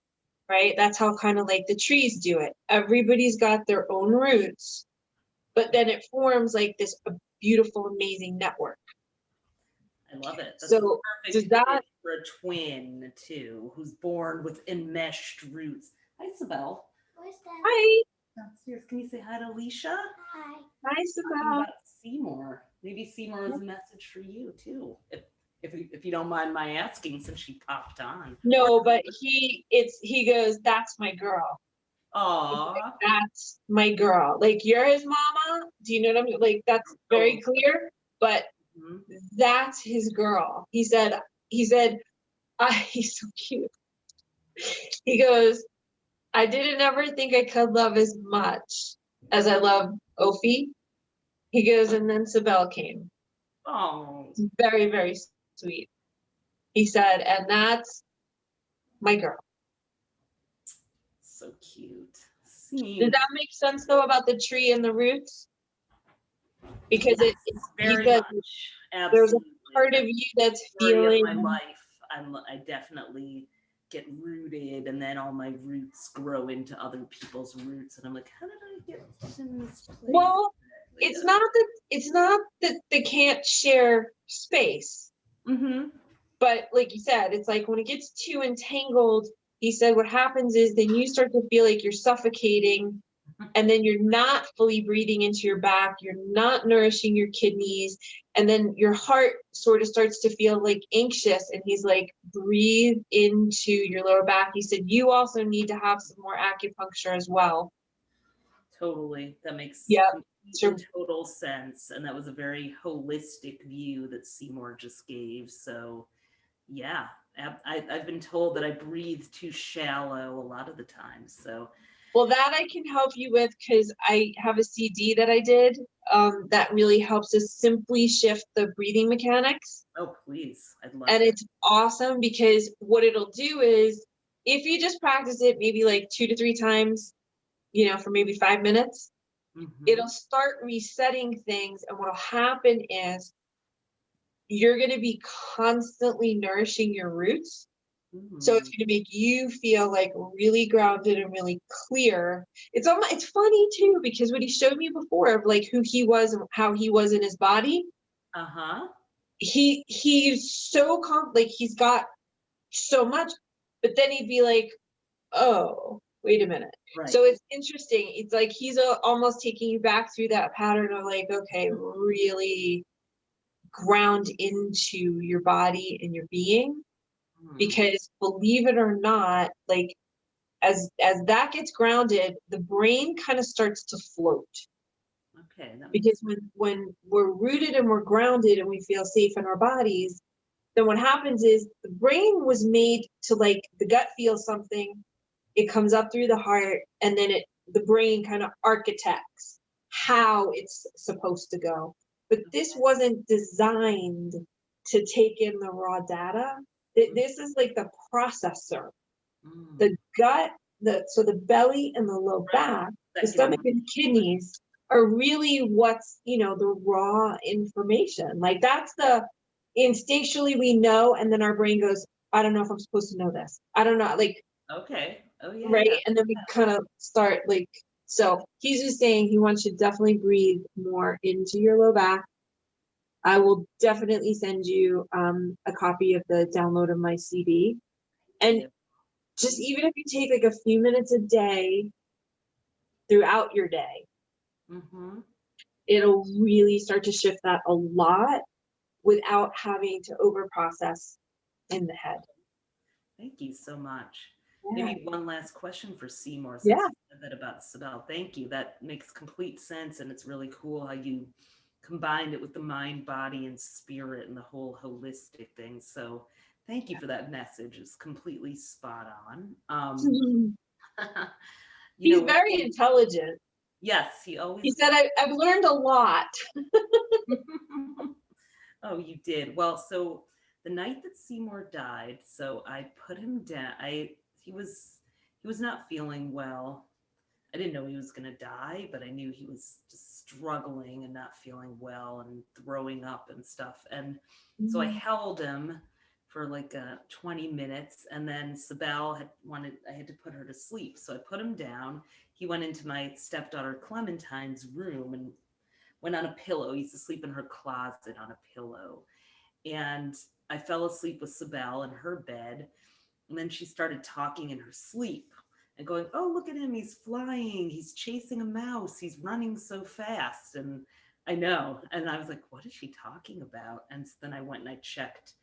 S1: right? That's how kind of like the trees do it. Everybody's got their own roots, but then it forms like this beautiful, amazing network.
S2: I love it. That's
S1: so
S2: does that for a twin too, who's born with enmeshed roots? Hi, Sibel.
S3: Where's that?
S1: Hi.
S2: Downstairs. Can you say hi to Allecia?
S3: Hi.
S1: Hi, Sibel.
S2: Seymour. Maybe Seymour has a message for you too, if you don't mind my asking, since she popped on.
S1: No, but he goes, that's my girl.
S2: Aw.
S1: That's my girl. Like, you're his mama. Do you know what I mean? Like, that's very clear, but that's his girl. He said, he's so cute. He goes, I didn't ever think I could love as much as I love Ophi. He goes, and then Sibel came.
S2: Oh.
S1: It's very, very sweet. He said, and that's my girl.
S2: So cute.
S1: Does that make sense though about the tree and the roots? Because
S2: yes,
S1: it's
S2: very
S1: because
S2: much.
S1: There's a
S2: Absolutely.
S1: part of you that's
S2: Story
S1: feeling
S2: of my life. I definitely get rooted, and then all my roots grow into other people's roots, and I'm like, how did I get in this place?
S1: Well, it's not that they can't share space. But like you said, it's like when it gets too entangled, he said what happens is then you start to feel like you're suffocating, and then you're not fully breathing into your back, you're not nourishing your kidneys, and then your heart sort of starts to feel like anxious. And he's like, breathe into your lower back. He said, you also need to have some more acupuncture as well.
S2: Totally. That makes total sense. And that was a very holistic view that Seymour just gave. So yeah, I've been told that I breathe too shallow a lot of the time. So
S1: well, that I can help you with, because I have a CD that I did that really helps us simply shift the breathing mechanics.
S2: Oh, please. I'd love
S1: and
S2: it.
S1: It's awesome, because what it'll do is, if you just practice it maybe like 2 to 3 times, for maybe 5 minutes, it'll start resetting things. And what'll happen is you're going to be constantly nourishing your roots. So it's going to make you feel like really grounded and really clear. It's funny too, because what he showed me before of like who he was and how he was in his body. He's so like he's got so much, but then he'd be like, oh, wait a minute.
S2: Right.
S1: So it's interesting. It's like he's almost taking you back through that pattern of like, okay, really ground into your body and your being, because believe it or not, like as that gets grounded, the brain kind of starts to float.
S2: Okay.
S1: Because when we're rooted and we're grounded and we feel safe in our bodies, then what happens is the brain was made to, like, the gut feels something, it comes up through the heart, and then the brain kind of architects how it's supposed to go. But this wasn't designed to take in the raw data. This is like the processor. The gut, so the belly and the low back, the stomach and the kidneys are really what's, the raw information. Like that's the instinctually we know, and then our brain goes, I don't know if I'm supposed to know this. I don't know, like,
S2: okay. Oh yeah.
S1: right.
S2: Yeah.
S1: And then we kind of start like, so he's just saying he wants you to definitely breathe more into your low back. I will definitely send you a copy of the download of my CD. And just even if you take like a few minutes a day throughout your day, it'll really start to shift that a lot without having to over process in the head.
S2: Thank you so much.
S1: Yeah.
S2: Maybe one last question for Seymour, since
S1: Yeah.
S2: you said that about Sibel. Thank you. That makes complete sense. And it's really cool how you combined it with the mind, body, and spirit and the whole holistic thing. So thank you for that message. It's completely spot on.
S1: He's very intelligent.
S2: Yes, he always.
S1: He said, I've learned a lot.
S2: Oh, you did. Well, so the night that Seymour died, so I put him down. He was not feeling well. I didn't know he was going to die, but I knew he was just struggling and not feeling well and throwing up and stuff. And so I held him for like 20 minutes, and then Sibel I had to put her to sleep. So I put him down. He went into my stepdaughter Clementine's room and went on a pillow. He used to sleep in her closet on a pillow. And I fell asleep with Sibel in her bed. And then she started talking in her sleep and going, oh, look at him. He's flying. He's chasing a mouse. He's running so fast. And I know. And I was like, what is she talking about? And so then I went and I checked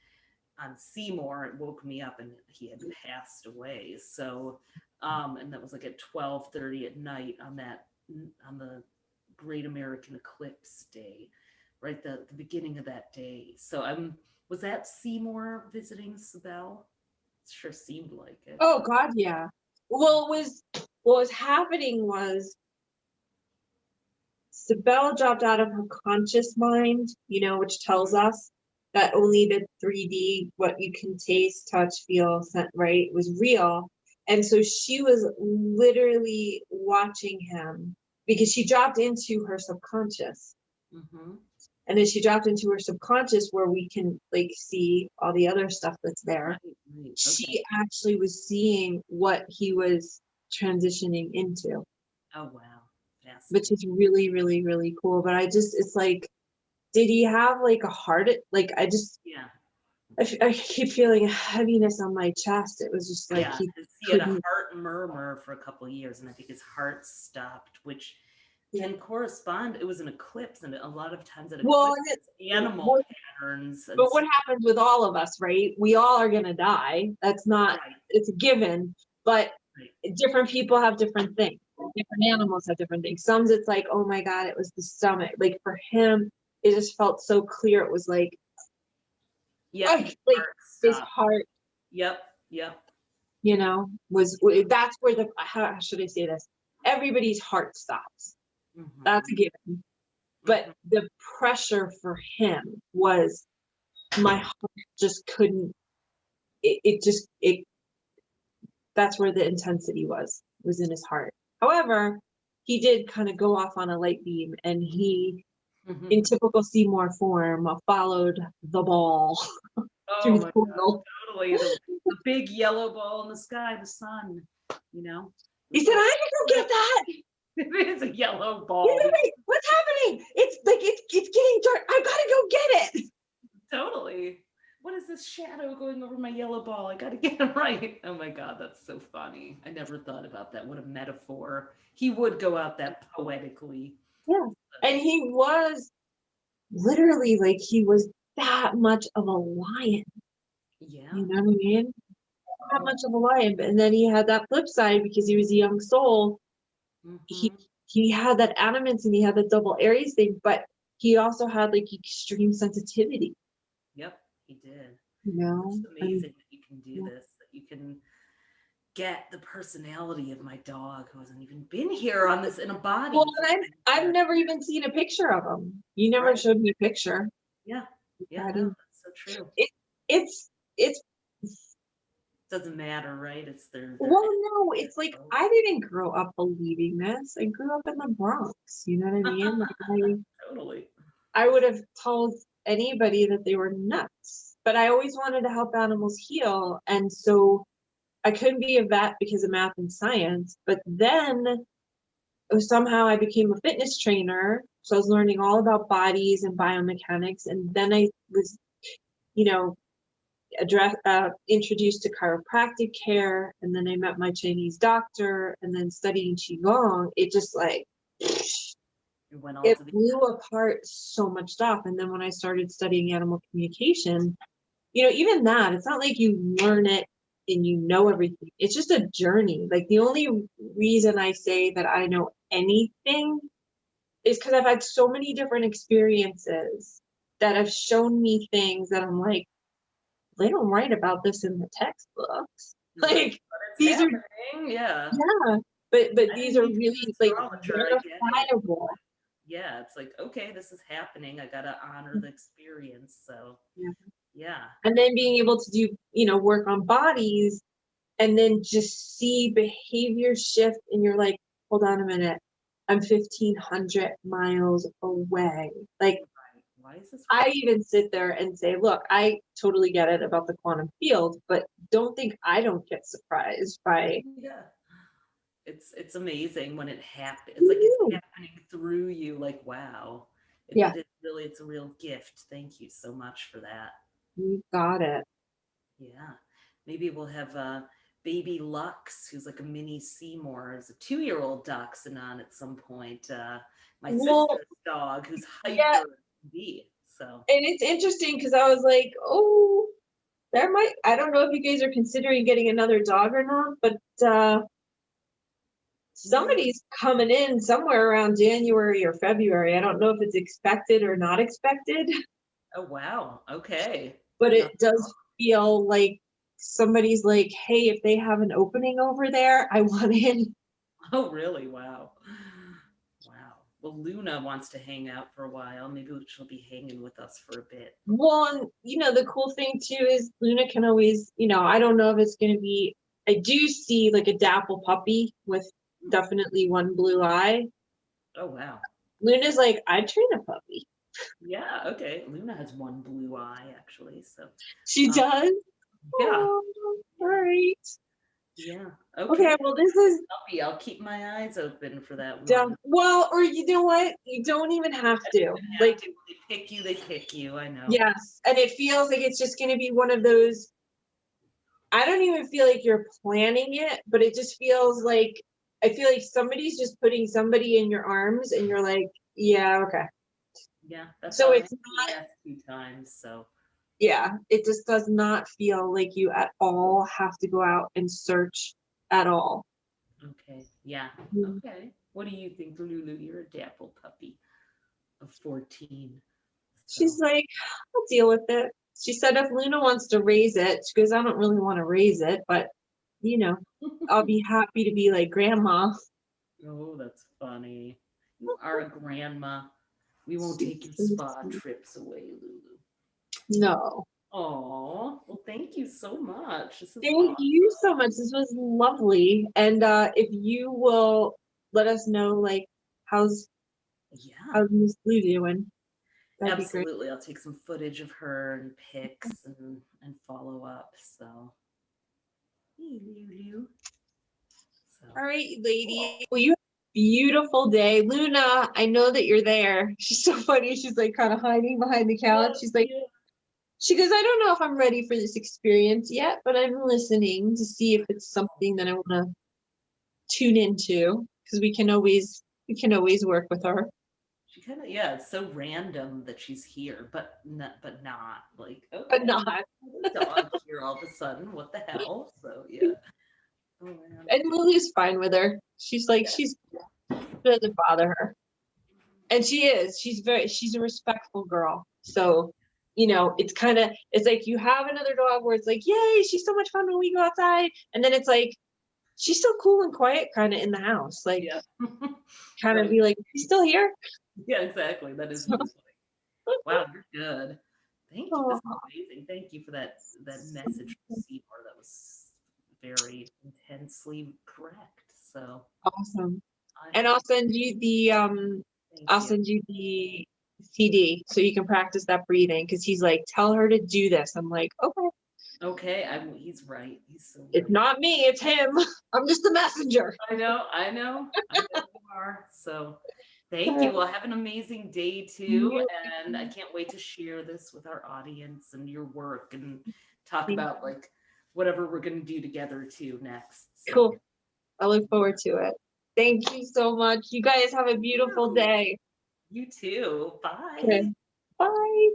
S2: on Seymour. It woke me up and he had passed away. So, and that was like at 12:30 at night on the Great American Eclipse Day, right? The beginning of that day. So was that Seymour visiting Sibel? It sure seemed like it.
S1: Oh God, yeah. Well, what was happening was Sibel dropped out of her conscious mind, which tells us that only the 3D, what you can taste, touch, feel, scent, right, was real. And so she was literally watching him because she dropped into her subconscious. And then she dropped into her subconscious where we can like see all the other stuff that's there. Right. Okay. She actually was seeing what he was transitioning into.
S2: Oh, wow.
S1: Which is really, really, really cool. But it's like, did he have like a heart? Like, I keep feeling a heaviness on my chest. It was just like,
S2: he had a heart murmur for a couple of years. And I think his heart stopped, which can correspond. It was an eclipse, and a lot of times it animal patterns.
S1: But what happens with all of us, right? We all are going to die. That's not, it's a given, but different people have different things. Different animals have different things. Some it's like, oh my God, it was the stomach. Like for him, it just felt so clear. It was like, his heart.
S2: Yep.
S1: That's where how should I say this? Everybody's heart stops. That's a given. But the pressure for him was, my heart just couldn't, that's where the intensity was in his heart. However, he did kind of go off on a light beam, and he, in typical Seymour form, followed the ball through the portal.
S2: Totally. The big yellow ball in the sky, the sun,
S1: He said, I can go get that.
S2: It is a yellow ball.
S1: What's happening? It's like, it's getting dark. I gotta go get it.
S2: Totally. what is this shadow going over my yellow ball? I got to get it right. Oh my God, that's so funny. I never thought about that. What a metaphor. He would go out that poetically.
S1: Yeah. And he was literally like, he was that much of a lion.
S2: Yeah.
S1: You know what I mean? That much of a lion. And then he had that flip side because he was a young soul. He
S2: Mm-hmm.
S1: he had that animance and he had the double Aries thing, but he also had like extreme sensitivity.
S2: Yep, he did.
S1: You know,
S2: It's
S1: and
S2: amazing that you can do this, that you can get the personality of my dog who hasn't even been here on this in a
S1: well,
S2: body.
S1: and I've never even seen a picture of him. You never
S2: Right.
S1: showed me a picture.
S2: Yeah. Yeah,
S1: I
S2: no,
S1: didn't.
S2: that's so true.
S1: It's
S2: Doesn't matter, right? It's their
S1: well, no, it's like I didn't grow up believing this. I grew up in the Bronx. You know what I mean? Like
S2: totally.
S1: I would have told anybody that they were nuts. But I always wanted to help animals heal, and so I couldn't be a vet because of math and science. But then somehow I became a fitness trainer, so I was learning all about bodies and biomechanics, and then I was, you know, introduced to chiropractic care, and then I met my Chinese doctor, and then studying qigong. It just like
S2: It went all
S1: it
S2: to the
S1: blew apart so much stuff. And then when I started studying animal communication, even that, it's not like you learn it and you know everything. It's just a journey. Like the only reason I say that I know anything is because I've had so many different experiences that have shown me things that I'm like, they don't write about this in the textbooks.
S2: right.
S1: Like
S2: But it's
S1: these are,
S2: happening. Yeah.
S1: yeah, but
S2: I
S1: these
S2: didn't
S1: are
S2: need to be an
S1: really like
S2: astrologer. I get it.
S1: verifiable.
S2: Yeah, it's like, okay, this is happening. I gotta honor the experience. So
S1: Yeah.
S2: yeah.
S1: And then being able to do, work on bodies and then just see behavior shift and you're like, hold on a minute, I'm 1,500 miles away. Like
S2: Right. Why is this
S1: I
S2: right?
S1: even sit there and say, look, I totally get it about the quantum field, but don't think I don't get surprised by
S2: Yeah. It's amazing when it happens. It's like it's
S1: you.
S2: happening through you. Like, wow.
S1: Yeah,
S2: It's a real gift. Thank you so much for that.
S1: you got it.
S2: Yeah. Maybe we'll have baby Lux, who's like a mini Seymour, as a 2-year-old dachshund on at some point. My
S1: Well,
S2: sister's dog, who's
S1: yeah,
S2: hyper B. So
S1: and it's interesting because I was like, oh, I don't know if you guys are considering getting another dog or not, but
S2: yeah.
S1: somebody's coming in somewhere around January or February. I don't know if it's expected or not expected,
S2: Oh wow. Okay.
S1: but
S2: No.
S1: it does feel like somebody's like, hey, if they have an opening over there, I want in.
S2: Oh really? Wow. Wow. Well, Luna wants to hang out for a while. Maybe she'll be hanging with us for a bit.
S1: One, the cool thing too is Luna can always, I don't know if it's going to be, I do see like a dapple puppy with definitely one blue eye.
S2: Oh wow.
S1: Luna's like, I'd train a puppy.
S2: Yeah. Okay. Luna has one blue eye actually. So
S1: She
S2: um,
S1: does.
S2: yeah.
S1: Oh, all
S2: Yeah.
S1: right.
S2: Yeah.
S1: Okay,
S2: Okay.
S1: well, this is
S2: Puppy. I'll keep my eyes open for that
S1: dumb.
S2: one.
S1: Well, or you know what? You don't even have to.
S2: Have
S1: Like,
S2: to. They pick you. They pick you. I know.
S1: yes. And it feels like it's just going to be one of those. I don't even feel like you're planning it, but it just feels like, I feel like somebody's just putting somebody in your arms and you're like, yeah, okay.
S2: Yeah. That's
S1: So
S2: how I
S1: it's
S2: made
S1: not,
S2: the last 2 times. So
S1: yeah, it just does not feel like you at all have to go out and search at all.
S2: okay. Yeah.
S1: Mm.
S2: Okay. What do you think, Lulu? You're a dapple puppy of 14. So
S1: She's like, I'll deal with it. She said if Luna wants to raise it, she goes, I don't really want to raise it, but you know, I'll be happy to be like grandma.
S2: oh, that's funny. You are a grandma. We won't take your spa trips away, Lulu.
S1: No.
S2: Oh, well, thank you so much. This is
S1: Thank
S2: awesome.
S1: you so much. This was lovely. And if you will let us know like how's
S2: Yeah,
S1: how's Miss Blue doing, that'd be great.
S2: absolutely. I'll take some footage of her and pics and follow up. So, hey, Lulu. So,
S1: All right,
S2: cool.
S1: lady. Well, you have a beautiful day. Luna, I know that you're there. She's so funny. She's like kind of hiding behind the couch.
S2: Oh,
S1: She's like,
S2: yeah.
S1: She goes, I don't know if I'm ready for this experience yet, but I'm listening to see if it's something that I want to tune into, because we can always work with her.
S2: She kind of, yeah, it's so random that she's here, but not like,
S1: But
S2: okay,
S1: not.
S2: the dog here all of a sudden. What the hell? So yeah. Oh man.
S1: And Lily's fine with her. She's like,
S2: Yeah.
S1: it doesn't bother her. And she's a respectful girl. So, it's like you have another dog where it's like, yay, she's so much fun when we go outside. And then it's like, she's so cool and quiet kind of in the house. Like,
S2: Yeah.
S1: kind of
S2: Right.
S1: be like, she's still here.
S2: Yeah, exactly. That is
S1: So,
S2: really funny. Wow, you're good. Thank you. This is
S1: oh,
S2: amazing. Thank you for that message from Seymour. That was very intensely correct. So
S1: awesome.
S2: I
S1: And
S2: thank
S1: I'll
S2: you.
S1: send you the CD so you can practice that breathing, because he's like, tell her to do this. I'm like, okay,
S2: Okay, he's right. He's so
S1: it's
S2: right.
S1: not me, it's him. I'm just the messenger.
S2: I know you are. So thank you. Well, have an amazing day too. And I can't wait to share this with our audience and your work and talk about like whatever we're gonna do together too next. So
S1: Cool. I look forward to it. Thank you so much. You guys have a beautiful day.
S2: you too.
S1: Okay.
S2: Bye.
S1: Bye.